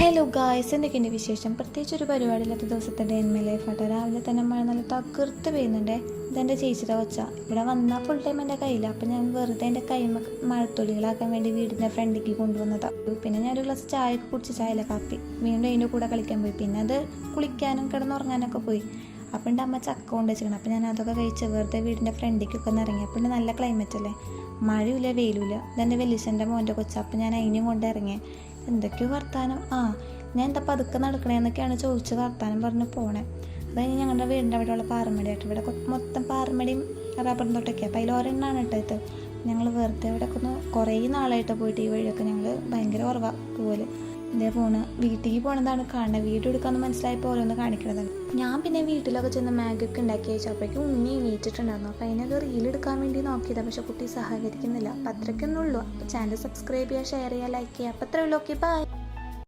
Hello guys, എന്തൊക്കെയുണ്ട് വിശേഷം? പ്രത്യേകിച്ച് ഒരു പരിപാടിയില്ലാത്ത ദിവസത്തെ ഡേ ഇൻ മൈ ലൈഫ് ആട്ടോ. രാവിലെ തന്നെ മഴ നല്ല തകർത്ത് പെയ്യുന്നുണ്ട്. ഇതെൻ്റെ ചേച്ചിയുടെ കൊച്ച ഇവിടെ വന്നാൽ ഫുൾ ടൈം എൻ്റെ കയ്യിൽ. അപ്പം ഞാൻ വെറുതെ എൻ്റെ കൈമ മഴത്തൊലികളാക്കാൻ വേണ്ടി വീടിൻ്റെ ഫ്രണ്ടിലേക്ക് കൊണ്ടുവന്നതാണ്. പിന്നെ ഞാനൊരു ഗ്ലാസ് ചായയൊക്കെ കുടിച്ച് ചായയില്ല കാപ്പി വീണ്ടും അതിൻ്റെ കൂടെ കളിക്കാൻ പോയി. പിന്നെ അത് കുളിക്കാനും കിടന്നുറങ്ങാനൊക്കെ പോയി. അപ്പം എൻ്റെ അമ്മ ചക്ക കൊണ്ട് വെച്ചിരിക്കണം. അപ്പം ഞാൻ അതൊക്കെ കഴിച്ച് വെറുതെ വീടിൻ്റെ ഫ്രണ്ടിലേക്കൊക്കെ ഒന്ന് ഇറങ്ങി. അപ്പം നല്ല ക്ലൈമറ്റ് അല്ലേ, മഴയില്ല വെയിലുമില്ല. ഇതെൻ്റെ വലിയച്ഛൻ്റെ മോൻ്റെ കൊച്ച. അപ്പം ഞാൻ അതിനെയും കൊണ്ട് ഇറങ്ങി. എന്തൊക്കെയോ വർത്താനം. ഞാൻ എന്താ പതുക്കെ നടക്കണേന്നൊക്കെയാണ് ചോദിച്ച് വർത്താനം പറഞ്ഞ് പോണേ. അത് കഴിഞ്ഞ് ഞങ്ങളുടെ വീടിൻ്റെ അവിടെയുള്ള പാറമടിയായിട്ട് ഇവിടെ മൊത്തം പാറമടിയും റബ്ബറും തൊട്ടൊക്കെ. അപ്പോൾ അതിലൊരെണ്ണമാണ് ഇട്ടത്. ഞങ്ങൾ വെറുതെ അവിടെ ഒക്കെ ഒന്ന് കുറേ നാളായിട്ട് പോയിട്ട് ഈ വഴിയൊക്കെ ഞങ്ങൾ ഭയങ്കര കുറവാണ് പോലെ ഇതേ പോണ്. വീട്ടിലേക്ക് പോണതാണ് കാണുന്നത്. വീഡിയോ എടുക്കാമെന്ന് മനസ്സിലായപ്പോൾ ഓരോന്ന് കാണിക്കണതാണ്. ഞാൻ പിന്നെ വീട്ടിലൊക്കെ ചെന്ന് മാഗിയൊക്കെ ഉണ്ടാക്കി വെച്ചപ്പോഴേക്കും ഉണ്ണി എണീറ്റിട്ടുണ്ടായിരുന്നു. അപ്പോൾ അതിനത് റീലെടുക്കാൻ വേണ്ടി നോക്കിയതാണ്. പക്ഷേ കുട്ടി സഹകരിക്കുന്നില്ല. അപ്പോൾ അത്രയ്ക്കൊന്നുള്ളൂ. അപ്പോൾ ചാനൽ സബ്സ്ക്രൈബ് ചെയ്യുക, ഷെയർ ചെയ്യുക, ലൈക്ക് ചെയ്യുക. അപ്പോൾ അത്രയേ ഉള്ളൂ. Okay, by.